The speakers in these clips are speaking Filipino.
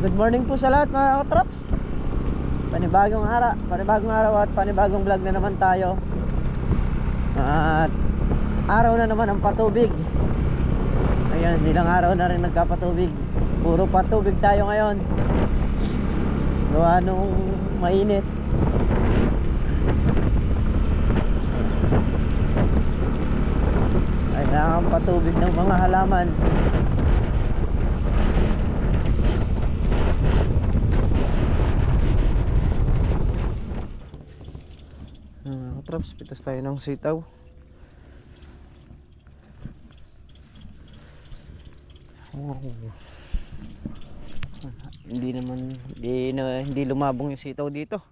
Good morning po sa lahat mga katrops. Panibagong araw at panibagong vlog na naman tayo. At araw na naman ang patubig. Ayan, ilang araw na rin nagkapatubig. Puro patubig tayo ngayon. Gawa nung mainit. Kailangan patubig ng mga halaman. Traps, pitas tayo ng sitaw. Hindi lumabong yung sitaw dito.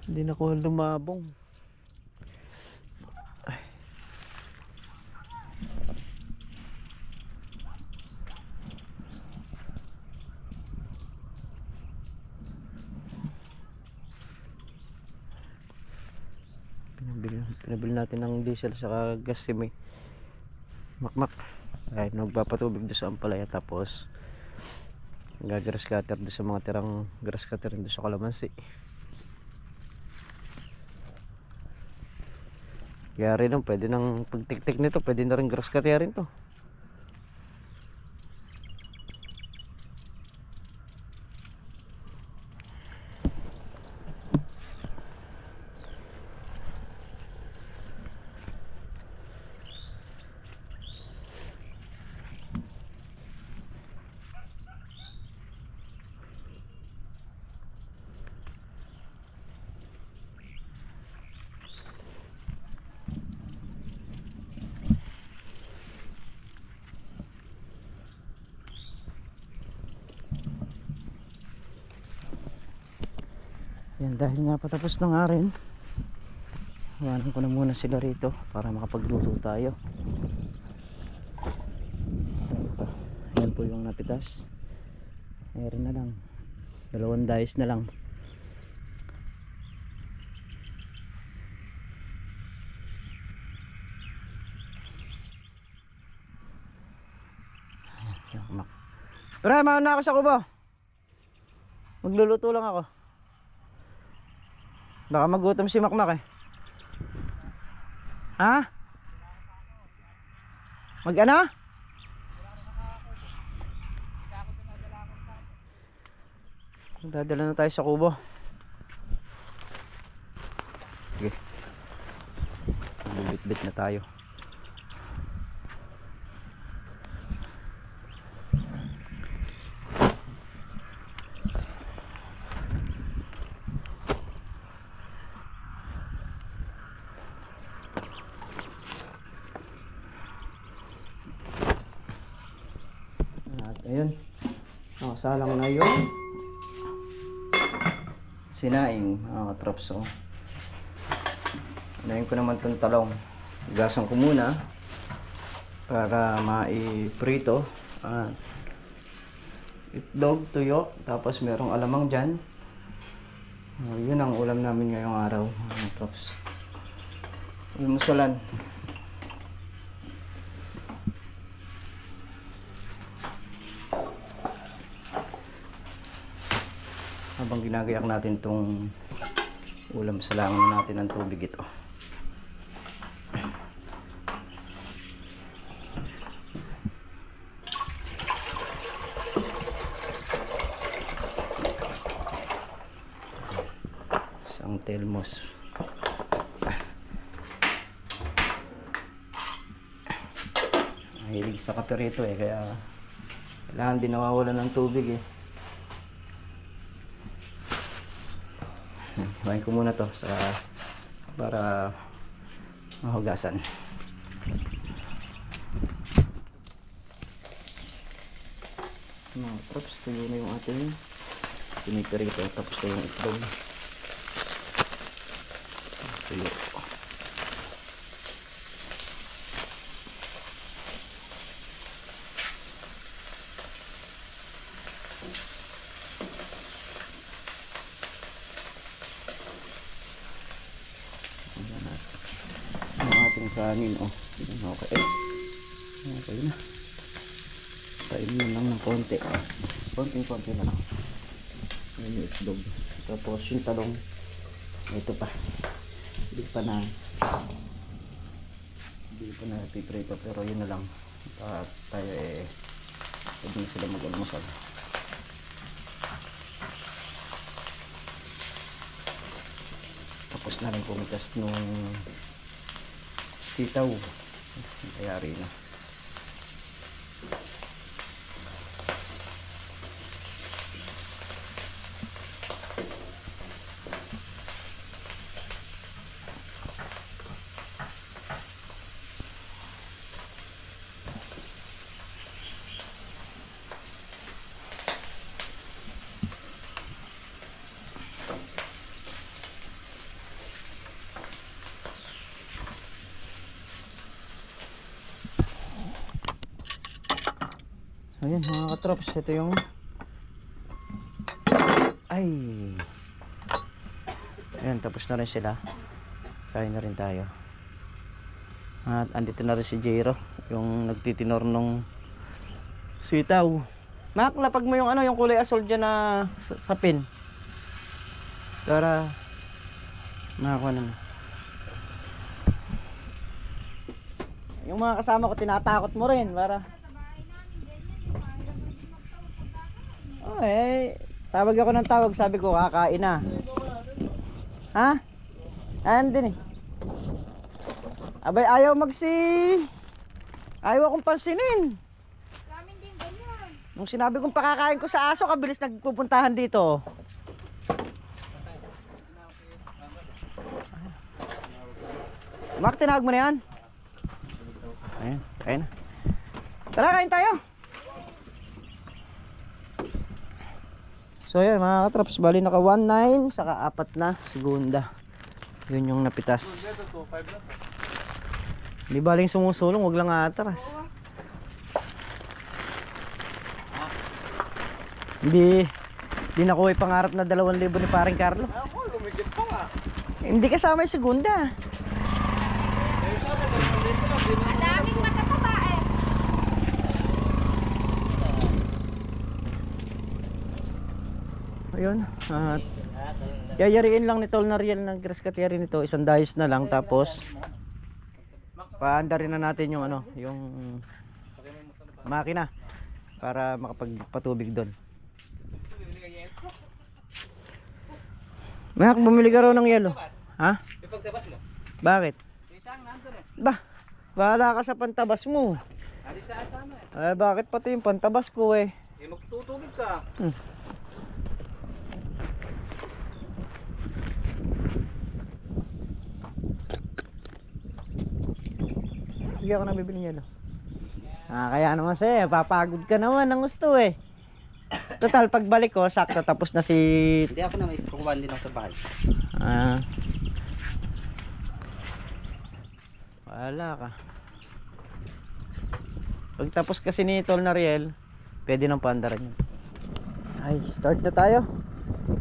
Hindi na ko lumabong. Pinabili natin ng diesel sa gas si may makmak ay nagpapatubig doon sa ampalaya, tapos gagrass cutter doon sa mga tirang grass cutter doon sa kalamansi. Kaya rin pwede nang pagtiktik nito, pwede na rin grass cutter rin to. Yan, dahil nga patapos na nga rin, hawanan ko na muna sila rito para makapagluto tayo. Ito, yan po yung napitas. Meron na lang, 2 dice na lang. Pero mauna ako sa kubo, magluluto lang ako. Baka magutom si Makmak eh. Ha? Mag-ano? Dadala na tayo sa kubo. Sige, bibit-bit na tayo. Ayun, nakasalang na yung sinaing mga katrops. Unahin ko naman itong talong. Igasan ko muna para maiprito. Itlog, tuyo, tapos merong alamang dyan. Yun ang ulam namin ngayong araw mga katrops. Almusalan. Habang ginagayak natin itong ulam, salangan na natin ang tubig ito. Isang telmos. Mahilig sa kape rito eh, kaya kailangan din nawawalan ng tubig eh. Hiwain ko muna to para mahugasan. Mga props, tuyo na yung ating piniperito. Tapos na yung itlog. Tuyo. Kanin okay na, kainin lang ng konti. konting-konti na lang. Ayan yung itlog. Tapos yung talong. Ito pa. Hindi pa na piprito, pero yun na lang. At tayo hindi sila mag-almusal. Tapos na rin pumitas nung sitaw. Kaya rin na. Ayan mga katrops, ito yung ayan, tapos na rin sila. Kain na rin tayo. At andito na rin si Jero, yung nagtitinor nung sitaw. Mak, lapag mo yung yung kulay asol dyan na sa pin para makakuha naman. Yung mga kasama ko tinatakot mo rin para tawag ako ng tawag, sabi ko kakain na. Ha? Andin abay ayaw ayaw akong pansinin. Ramen din ganyan. Nung sinabi kong pakakain ko sa aso, kabilis nagpupuntahan dito. Mark, tinawag mo na yan. Ayan, kain na. Tara, kain tayo. So yan mga katraps, bali naka 1.9 saka 4 na segunda. Yun yung napitas. Di baling sumusulong, wag lang atras. Hindi nakuha yung pangarap na 2,000 ni paring Carlo. Ako, lumigit pa nga. Hindi kasama yung segunda. Ang daming matataba eh. Ayun, at yayariin lang ni Tol Nariel ng graskateri nito, isang dayis na lang, tapos paanda rin na natin yung yung makina para makapagpatubig doon. Mak, bumili ka raw ng yelo. Ha? Ipagtabas mo? Bakit? Isang nandun eh. Bah, bahala ka sa pantabas mo. Adi sa asama eh. Bakit pati yung pantabas ko Magtutubig ka. Hindi ako nabibili niya kaya naman sa'yo, papagod ka naman ng gusto Total, pagbalik ko, sakto tapos na si... Hindi ako na may kukuhaan din ako sa bahay. Wala ka. Pagtapos kasi ni Tol Nariel, pwede nang paandaran yun. Ay, start na tayo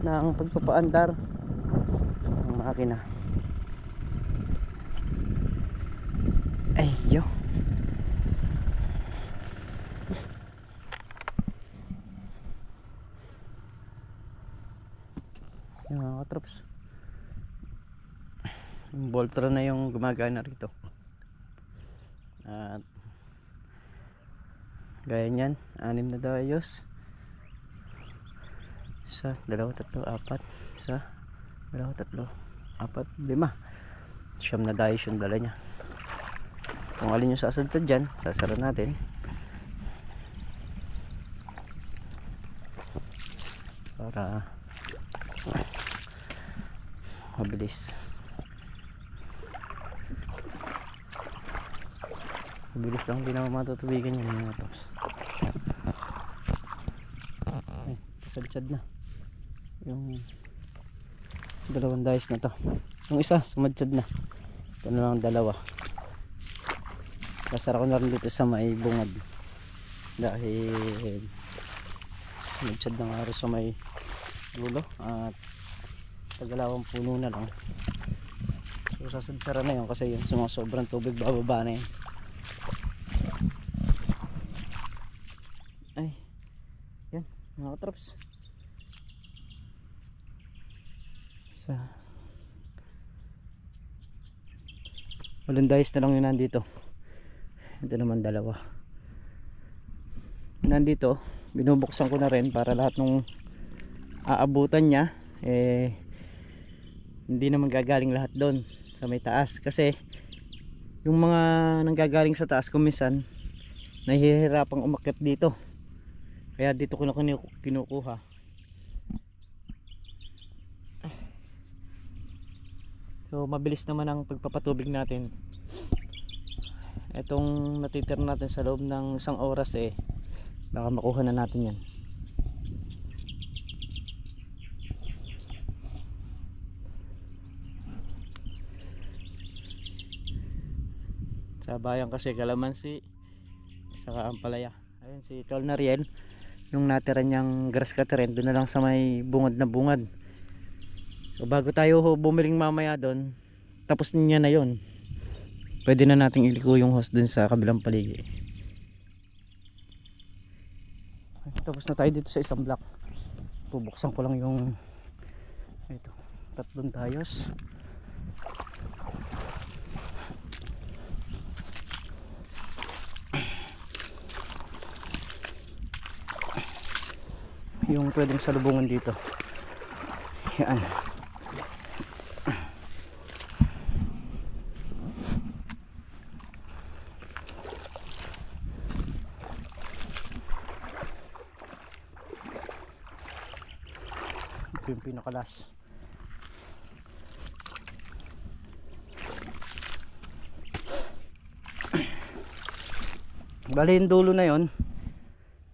ng pagpapaandar ng makina. Ay, yo. Yung mga katrops, yung Voltron na yung gumagana rito. At gaya nyan, 6 na dayos. 1, 2, 3, 4. 1, 2, 3, 4, 5. 9 na dayos yung dala nya. Kung alin yung sasadtad dyan, sasara natin para mabilis lang, hindi naman matutubigan yun mga tops. Ay, sadsad na yung 2 dice na to. Yung isa sumadsad na, ito na lang 2. Sasara ko na rin dito sa may bungad dahil sumadsad na nga rin sa may dulo at tagalawang puno na lang. So sasadsara na yun kasi yung sa mga sobrang tubig bababa na yun. Ay, yan, mga katrops. Sa Hollandaise na lang yun nandito. Ito naman dalawa. Nandito, binubuksan ko na rin para lahat ng aabutan niya hindi naman gagaling lahat doon sa may taas, kasi yung mga nanggagaling sa taas kumisan nahihirapang umakyat dito, kaya dito ko na kinukuha. So mabilis naman ang pagpapatubig natin. Etong natitira natin sa loob ng 1 oras baka makuha na natin yan. Sa bayan kasi kalamansi saka ampalaya. Ayun si Tol Nariel, yung natira niyang grass cutter doon na lang sa may bungad na bungad. So bago tayo bumiling mamaya doon, tapos niya na yon, pwede na nating iliko yung hose doon sa kabilang paligid. Tapos na tayo dito sa isang block. Bubuksan ko lang yung ito, 3 tayos. Yung pwedeng salubungan dito. Yan. Ito yung pinakalas. Bali yung dulo na yon,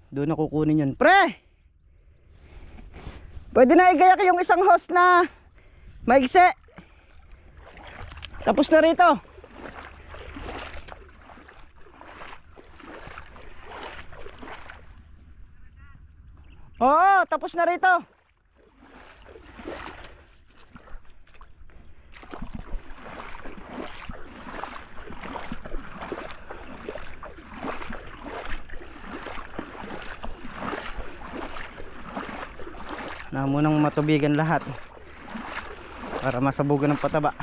doon na kukunin yun. Pre! Pwede na igayak yung isang hose na maigsi. Tapos na rito. Oo, tapos na rito. Na munang matubigan lahat para masabugan ng pataba.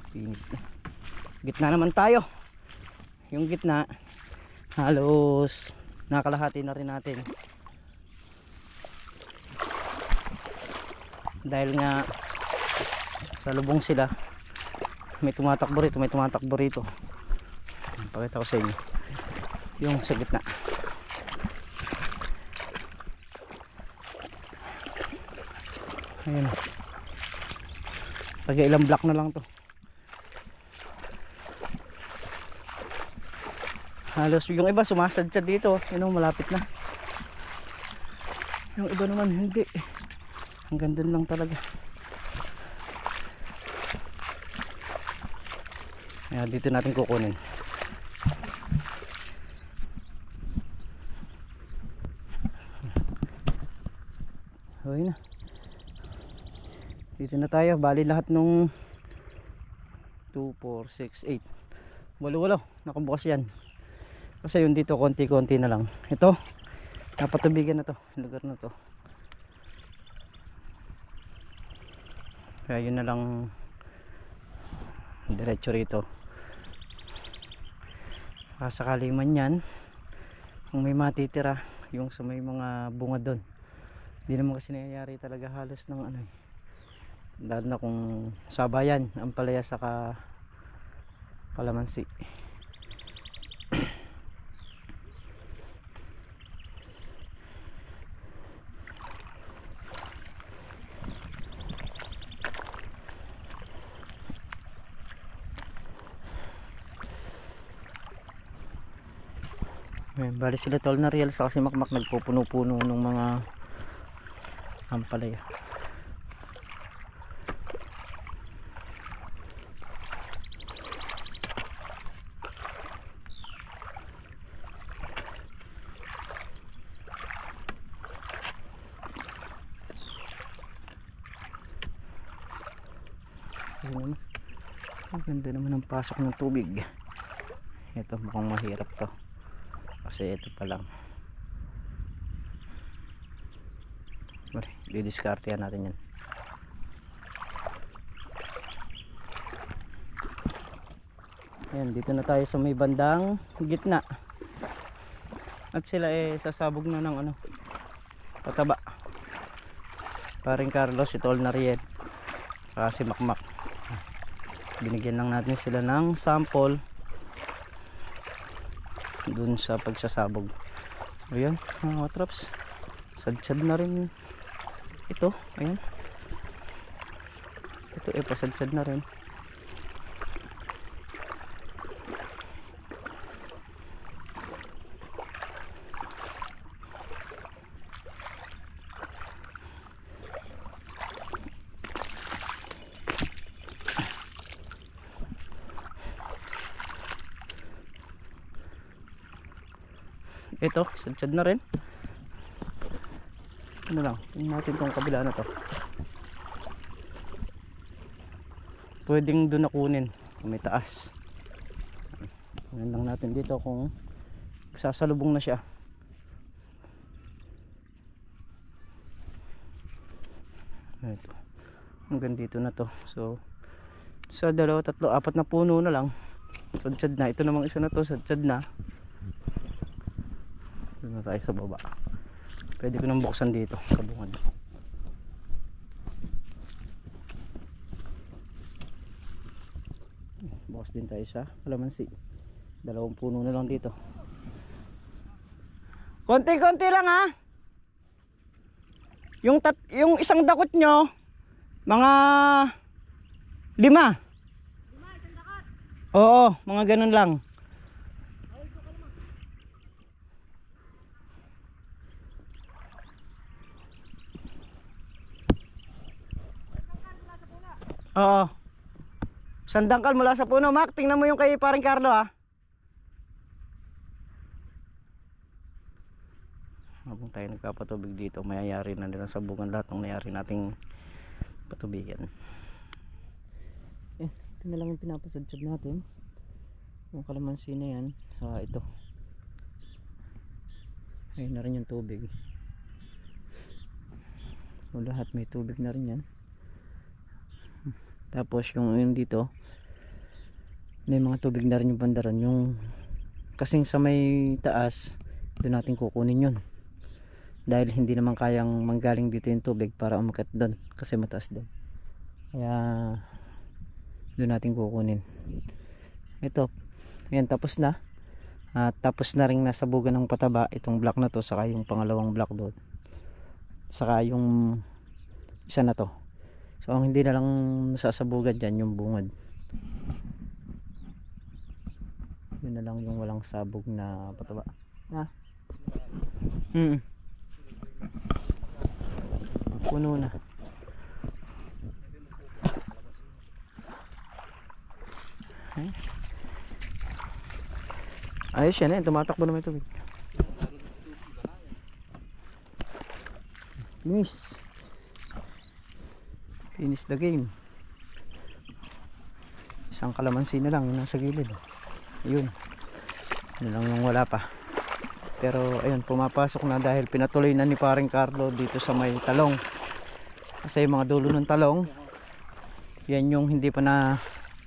Finish na. Gitna naman tayo. Yung gitna halos nakalahati na rin natin, dahil nga sa lubong sila, may tumatakbo rito, may tumatakbo rito. Pakita ko sa inyo yung sa gitna. Ayan, pag ilang block na lang to. Halos yung iba sumasadya dito, yun, malapit na. Yung iba naman hindi, hanggang dun lang talaga. Ayan, dito natin kukunin. Okay na. Dito na tayo. Bali lahat nung 2, 4, 6, 8, 8 nakabukas yan. Kasi yun dito konti-konti na lang. Ito napatubigan na to, lugar na to. Kaya yun na lang diretso rito. Sakali man yan, kung may matitira yung sa may mga bunga doon, hindi naman kasi nangyayari talaga halos ng ano, lalo na kung sabayan, ampalaya saka kalamansi. Bali sila Tol Nariel sa si Makmak nagpupuno-puno ng mga ampalaya. Ang ganda naman ang pasok ng tubig. Ito mukhang mahirap to kasi ito pa lang. Didiskartehan natin yan. Ayan, dito na tayo sa may bandang gitna. At sila sasabog na ng ano, pataba. Paring Carlos, si Tol Nariel, saka si Makmak. Binigyan lang natin sila ng sample dun sa pagsasabog. Ayan mga katraps, sadsad na rin ito. Ayan, ito pasadsad na rin. Ito, sadsad na rin. Ano lang, tingnan natin tong kabila na to. Pwedeng doon na kunin kung may taas. Tingnan lang natin dito kung sasalubong na siya. Ito, hanggang dito na to. So sa dalawa, tatlo, apat na puno na lang sadsad na. Ito namang isa na to, sadsad na. Doon na tayo sa baba. Pwede ko nang buksan dito sa bungad. Bukas din tayo sa kalamansi. Dalawang puno na lang dito. Konti-konti lang ha. Yung isang dakot nyo, mga 5. 5, isang dakot. Oo, mga ganun lang. Oo. Sandangkal mula sa puno. Mac, tingnan mo yung kay paring Carlo ha. Habang tayo nagpapatubig dito, mayayari na nila sa bungan lahat ng nayari nating patubigan. Ito na lang yung pinapasadsad natin. Yung kalamansi na yan sa ito. Ayun na rin yung tubig. So, lahat may tubig na rin yan. Tapos yung dito may mga tubig na rin yung bandaran. Yung kasing sa may taas, doon natin kukunin yun. Dahil hindi naman kayang manggaling dito yung tubig para umakyat doon kasi mataas doon. Kaya doon natin kukunin. Ito, yan, tapos na. Tapos na rin nasabugan ng pataba itong block na to, saka yung pangalawang block doon, saka yung isa na to. So ang hindi na lang nasasabugan dyan yung bungad. Yun na lang yung walang sabog na pataba. Puno na. Ayos yan tumatakbo naman ito. Finish the game. Isang kalamansi na lang yung nasa gilid. Ayun, yun lang yung wala pa. Pero ayun, pumapasok na dahil pinatuloy na ni paring Carlo dito sa may talong. Kasi yung mga dulo ng talong, yan yung hindi pa na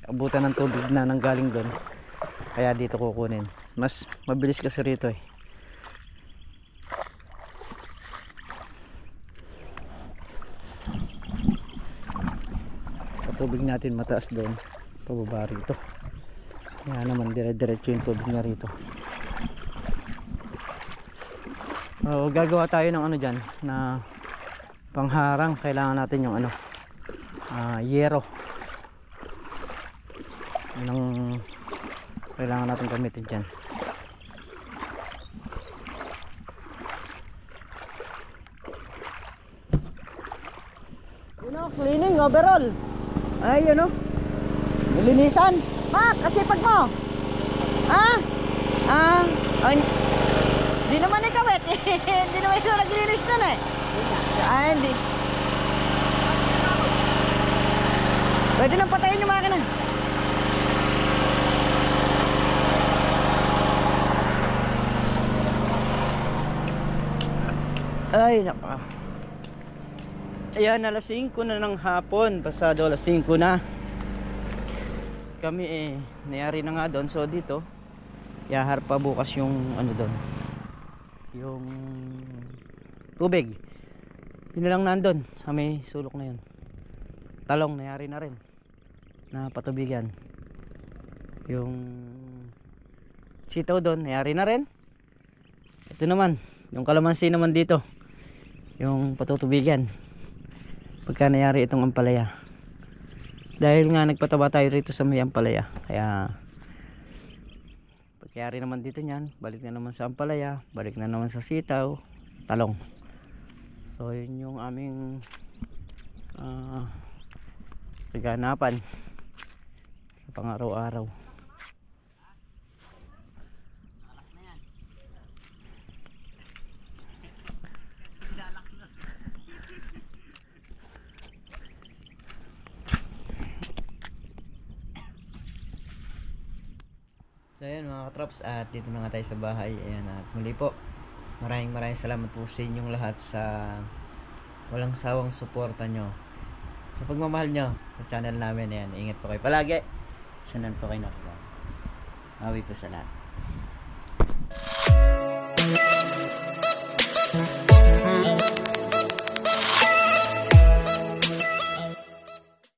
abutan ng tubig na nanggaling doon. Kaya dito kukunin. Mas mabilis kasi rito tubig natin mataas doon, pababa rito. Kaya naman dire-diretso yung tubig na rito. Gagawa tayo ng ano dyan na pangharang. Kailangan natin yung ano, yero. Anong kailangan natin gamitin dyan. Cleaning overall. Ay, yun o. Nilinisan. Kasipag mo. Di naman ikaw hindi naman ikaw naglinis nun hindi. Pwede nang patayin yung makina. Ay naka. Ayan, alas 5 na ng hapon. Pasado alas 5 na. Kami nayari na nga doon. So dito yahar pa bukas yung ano doon, yung tubig. Yun na lang nandun sa may sulok na yun. Talong nayari na rin na patubigan. Yung sitaw doon nayari na rin. Ito naman yung kalamansi naman dito, yung patutubigan pagka nayari itong ampalaya. Dahil nga nagpataba tayo rito sa may ampalaya, kaya pagkayari naman dito nyan, balik na naman sa ampalaya, balik na naman sa sitaw, talong. So yun yung aming kaganapan sa pang-araw-araw. So ayan mga katrops, at dito na nga tayo sa bahay. Ayan, at muli po maraming salamat po sa inyong lahat sa walang sawang suporta nyo, sa pagmamahal nyo sa channel namin. Ayan, ingat po kayo palagi, sanan po kayo nakuha. Mawi po sa lahat.